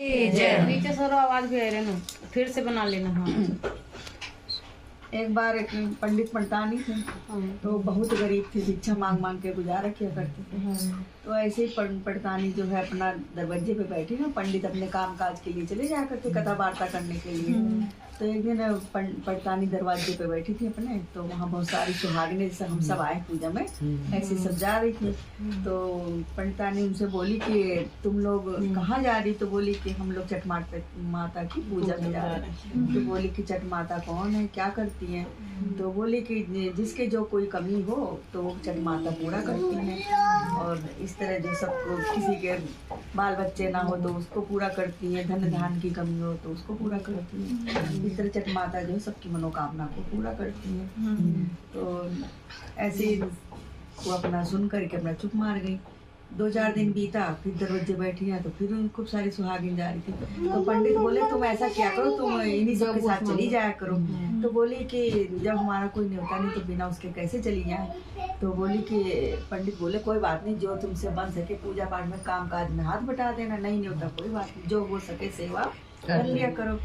नीचे सरो आवाज भी आ रही ना, फिर से बना लेना। हाँ एक बार एक पंडित पंडितानी थे, तो बहुत गरीब थे, भिक्षा मांग मांग के गुजारा किया करते थे। तो ऐसे ही पंडितानी जो है अपना दरवाजे पे बैठी ना, पंडित अपने काम काज के लिए चले जाया करते कथा वार्ता करने के लिए। तो एक दिन पंडितानी दरवाजे पे बैठी थी अपने, तो वहाँ बहुत सारी सुहागिनें जैसे हम सब आए पूजा में ऐसे सब जा रही थी। तो पंडितानी उनसे बोली कि तुम लोग कहाँ जा रही? तो बोली कि हम लोग छठ माता की पूजा में जा रहे हैं। तो बोली कि छठ माता कौन है, क्या करती हैं? तो बोली कि जिसके जो कोई कमी हो तो वो छठ माता पूरा करती हैं, और इस तरह जो सब किसी के बाल बच्चे ना हो तो उसको पूरा करती हैं, धन धान की कमी हो तो उसको पूरा करती हैं। इस तरह छठ माता जो है सबकी मनोकामना को पूरा करती हैं। तो ऐसे ही वो अपना सुन करके अपना चुप मार गई। 2-4 दिन बीता, फिर दरवाजे बैठी है तो फिर खूब सारी सुहागिन जा रही थी। तो पंडित बोले तुम ऐसा क्या करो, तुम इन्हीं सबके साथ चली जाया करो। तो बोली कि जब हमारा कोई न्योता नहीं तो बिना उसके कैसे चली जाए? तो बोली कि पंडित बोले कोई बात नहीं, जो तुमसे बन सके पूजा पाठ में काम काज में हाथ बटा देना, नहीं न्योता कोई बात नहीं, जो हो सके सेवा कर लिया करो।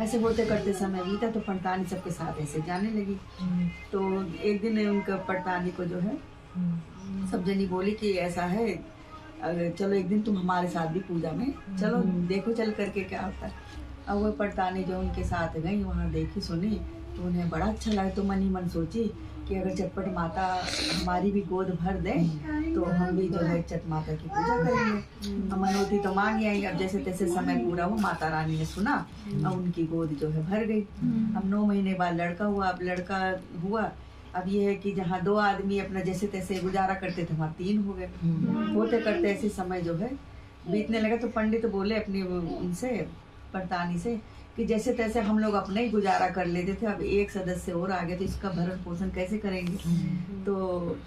ऐसे होते करते समय बीता, तो पंडितानी सबके साथ ऐसे जाने लगी। तो एक दिन उनका पंडितानी को जो है सब जनी बोली कि ऐसा है, चलो एक दिन तुम हमारे साथ भी पूजा में चलो, देखो चल करके क्या होता है। अब वो पंडितानी जो उनके साथ गई, वहाँ देखी सुनी तो उन्हें बड़ा अच्छा लगा। तो मन ही मन सोची कि अगर चटपट माता हमारी भी गोद भर दे तो हम भी जो है चट माता की पूजा करेंगे। हम मनोती तो मांग आएंगे। अब जैसे तैसे समय पूरा हुआ, माता रानी ने सुना, अब उनकी गोद जो है भर गई। अब 9 महीने बाद लड़का हुआ। अब लड़का हुआ, अब ये है कि जहाँ 2 आदमी अपना जैसे तैसे गुजारा करते थे वहाँ 3 हो गए। होते करते ऐसे समय जो है बीतने लगा। तो पंडित बोले अपनी उनसे पंडितानी से कि जैसे तैसे हम लोग अपने ही गुजारा कर लेते थे, अब एक सदस्य और आ गया तो इसका भरण पोषण कैसे करेंगे? तो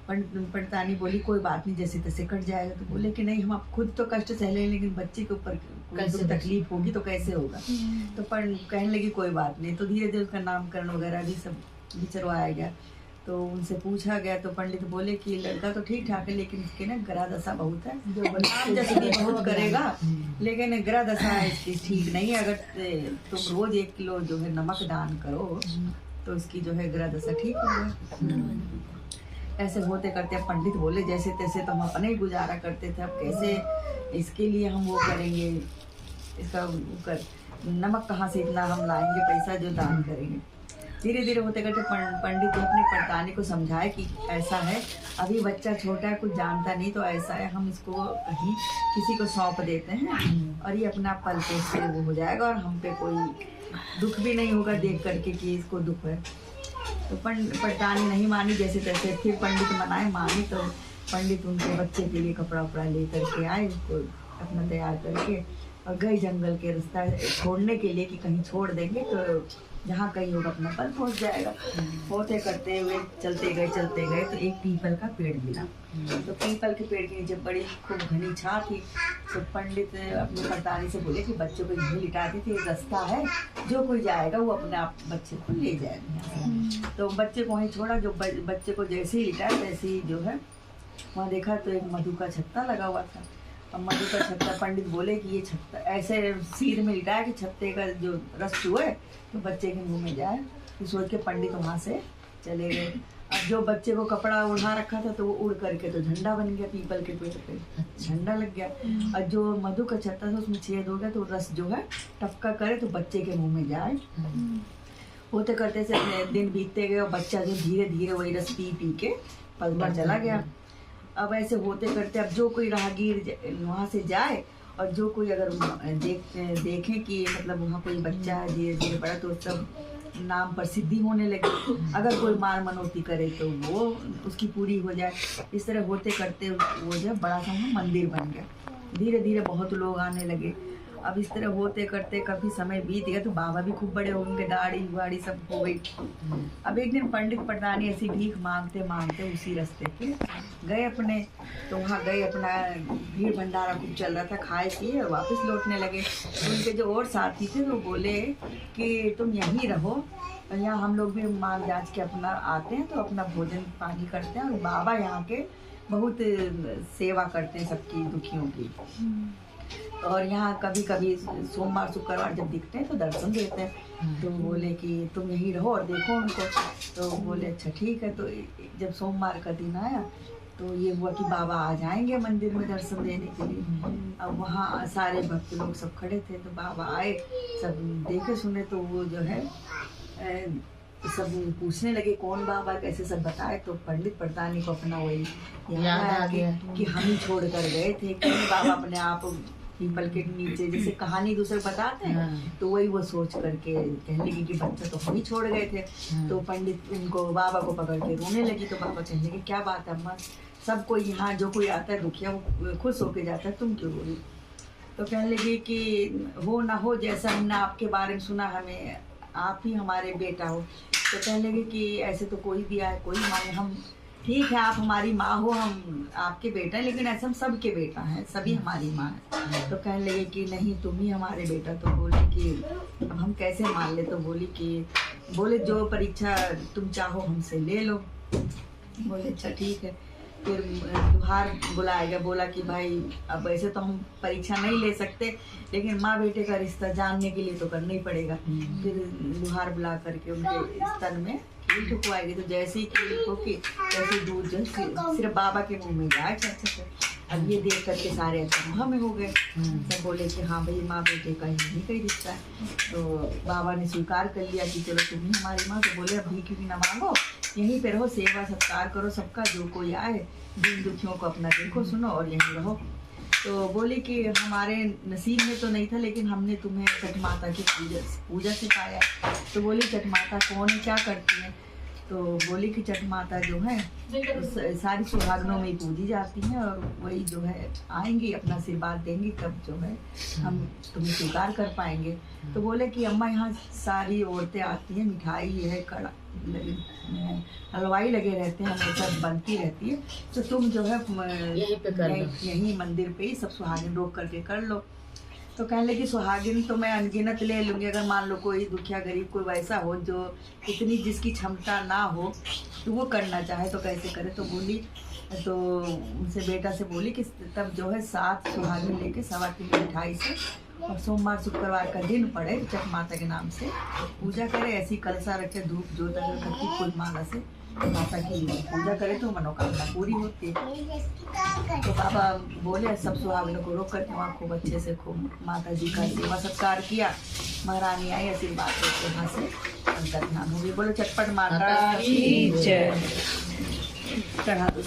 पंडितानी बोली कोई बात नहीं, जैसे तैसे कट जाएगा। तो बोले कि नहीं, हम आप खुद तो कष्ट सह लें, लेकिन बच्चे के ऊपर कैसे तकलीफ होगी तो कैसे होगा? तो कहने लगी कोई बात नहीं। तो धीरे धीरे उसका नामकरण वगैरह भी सब विचरवाया गया। तो उनसे पूछा गया तो पंडित बोले कि लड़का तो ठीक ठाक है, लेकिन इसके ना ग्रह दशा बहुत है, जो नाम जैसे बहुत करेगा, लेकिन ग्रह दशा इसकी ठीक नहीं है। अगर तुम रोज 1 किलो जो है नमक दान करो तो इसकी जो है ग्रह दशा ठीक होगा। ऐसे होते करते पंडित बोले जैसे तैसे तो हम अपने ही गुजारा करते थे, अब कैसे इसके लिए हम वो करेंगे, इसका नमक कहाँ से इतना हम लाएंगे पैसा जो दान करेंगे। धीरे धीरे होते करते पंडित जो अपनी पंडितानी को समझाए कि ऐसा है, अभी बच्चा छोटा है, कुछ जानता नहीं, तो ऐसा है हम इसको कहीं किसी को सौंप देते हैं और ये अपना पल पे से वो हो जाएगा, और हम पे कोई दुख भी नहीं होगा देख करके कि इसको दुख है। तो पंडितानी नहीं मानी, जैसे तैसे फिर पंडित मनाए, मानी। तो पंडित उनके बच्चे के लिए कपड़ा उपड़ा ले करके आए, उसको अपना तैयार करके और गए जंगल के रास्ता छोड़ने के लिए कि कहीं छोड़ देंगे तो जहाँ कहीं होगा अपना पल पहुँच जाएगा। होते करते हुए चलते गए तो एक पीपल का पेड़ मिला। तो पीपल के पेड़ के नीचे बड़ी खूब घनी छां थी। तो पंडित अपनी पंडितानी से बोले कि बच्चों को यहीं लिटा दी थी, रास्ता है, जो कोई जाएगा वो अपने आप बच्चे को ले जाएगा। तो बच्चे को वहीं छोड़ा। जो बच्चे को जैसे ही लिटाया तैसे ही जो है वहाँ देखा तो एक मधु का छत्ता लगा हुआ था। अब मधु का छत्ता, पंडित बोले कि ये छत्ता ऐसे सीध में लिटाया कि छत्ते का जो रस चुए तो बच्चे के मुंह में जाए। तो सोच के पंडित वहाँ से चले गए। अब जो बच्चे को कपड़ा उड़ा रखा था तो वो उड़ करके तो झंडा बन गया, पीपल के पेड़ पे झंडा लग गया। और जो मधु का छत्ता था उसमें छेद हो गया, तो रस जो है टपका करे तो बच्चे के मुँह में जाए। होते करते से दिन बीतते गए और बच्चा जो धीरे धीरे वही रस पी पी के पलता चला गया। अब ऐसे होते करते अब जो कोई राहगीर वहाँ से जाए और जो कोई अगर देखे कि मतलब वहाँ कोई बच्चा है धीरे धीरे बड़ा, तो सब नाम प्रसिद्धि होने लगी। अगर कोई मार मनौती करे तो वो उसकी पूरी हो जाए। इस तरह होते करते वो जो बड़ा सा मंदिर बन गया। धीरे धीरे बहुत लोग आने लगे। अब इस तरह होते करते काफ़ी समय बीत गया, तो बाबा भी खूब बड़े हो गए, दाढ़ी वाड़ी सब हो गई। अब एक दिन पंडित पंडितानी ऐसी भीख मांगते मांगते उसी रास्ते पे गए अपने। तो वहाँ गए, अपना भीड़ भंडारा खूब चल रहा था, खाए पिए और वापस लौटने लगे। तो उनके जो और साथी थे वो बोले कि तुम यहीं रहो, यहाँ हम लोग भी मांग जांच के अपना आते हैं, तो अपना भोजन पानी करते हैं, और बाबा यहाँ के बहुत सेवा करते हैं सबकी दुखियों की। और यहाँ कभी कभी सोमवार शुक्रवार जब दिखते हैं तो दर्शन देते हैं। तो बोले कि तुम यहीं रहो और देखो उनको। तो बोले अच्छा ठीक है। तो जब सोमवार का दिन आया तो ये हुआ कि बाबा आ जाएंगे मंदिर में दर्शन देने के लिए। अब वहाँ सारे भक्त लोग सब खड़े थे, तो बाबा आए, सब देखे सुने। तो वो जो है सब पूछने लगे कौन बाबा, कैसे सब बताए। तो पंडित पड़तानी को अपना वही याद आ गया कि हम ही छोड़ कर गए थे, कि बाबा अपने आप पीपल के नीचे जैसे कहानी दूसरे बताते हैं। तो वही वो सोच करके कहने लगी कि बच्चा तो हम ही छोड़ गए थे। तो पंडित उनको बाबा को पकड़ के रोने लगी। तो बाबा कहने लगे क्या बात है अम्मा, सब कोई यहाँ जो कोई आता है दुखिया वो खुश होके जाता है, तुम क्यों रोई। तो कहने लगी कि हो ना हो जैसा हमने आपके बारे में सुना, हमें आप ही हमारे बेटा हो। तो कहने लगे कि ऐसे तो कोई भी आए कोई माने, हम ठीक है आप हमारी माँ हो, हम आपके बेटा हैं, लेकिन ऐसे हम सबके बेटा हैं, सभी हमारी माँ है। तो कहने लगे कि नहीं तुम ही हमारे बेटा। तो बोले कि अब हम कैसे मान ले। तो बोले जो परीक्षा तुम चाहो हमसे ले लो। बोले अच्छा ठीक है। फिर दुहार बुलाया गया, बोला कि भाई अब ऐसे तो हम परीक्षा नहीं ले सकते, लेकिन माँ बेटे का रिश्ता जानने के लिए तो करना ही पड़ेगा। फिर दुहार बुला करके उनके स्तन में खीर ठुकवाएगी। तो जैसे ही खीर ठोकी तैसे दूध जो सिर्फ बाबा के मुंह में गया। अच्छा। अब ये देख करके सारे अचंभा में हो गए। सब बोले कि हाँ भाई माँ बेटे का यही कहीं रिश्ता है। तो बाबा ने स्वीकार कर लिया कि चलो तुम ही हमारी माँ। तो बोले अब भीख भी ना मांगो, यहीं पे रहो, सेवा सत्कार करो सबका, जो कोई आए दिन दुखियों को अपना देखो सुनो और यहीं रहो। तो बोले कि हमारे नसीब में तो नहीं था, लेकिन हमने तुम्हें छठ माता की पूजा सिखाया। तो बोली छठ माता कौन है, क्या करती है। तो बोली कि छठ माता जो है सारी सुहागनों में पूजी जाती हैं, और वही जो है आएंगी अपना आशीर्वाद देंगी, तब जो है हम तुम्हें स्वीकार कर पाएंगे। तो बोले कि अम्मा यहाँ सारी औरतें आती हैं, मिठाई है, कड़ा हलवाई लगे रहते हैं, हमेशा बनती रहती है। तो तुम जो है यहीं मंदिर पे ही सब सुहागिन रोक करके कर लो। तो कहने लगी सुहागिन तो मैं अनगिनत ले लूँगी, अगर मान लो कोई दुखिया गरीब कोई वैसा हो जो इतनी जिसकी क्षमता ना हो तो वो करना चाहे तो कैसे करे। तो बोली तो उनसे बेटा से बोली कि तब जो है 7 सुहागिन लेके 1.25 किलो मिठाई से, और सोमवार शुक्रवार का दिन पड़े छठ माता के नाम से पूजा करे, ऐसी कलशा रखे, धूप जोत अगरबत्ती फूल माला से माता की पूजा करे तो मनोकामना पूरी होती है। तो बाबा बोले सब सुहागिनों को रोक करके वहाँ खूब अच्छे से खूब माता जी का सेवा सत्कार किया। महारानी आई आशीर्वाद देते यहाँ से अंतर्धान हो गई। बोलो चटपट माता की जय। चढ़ा दो।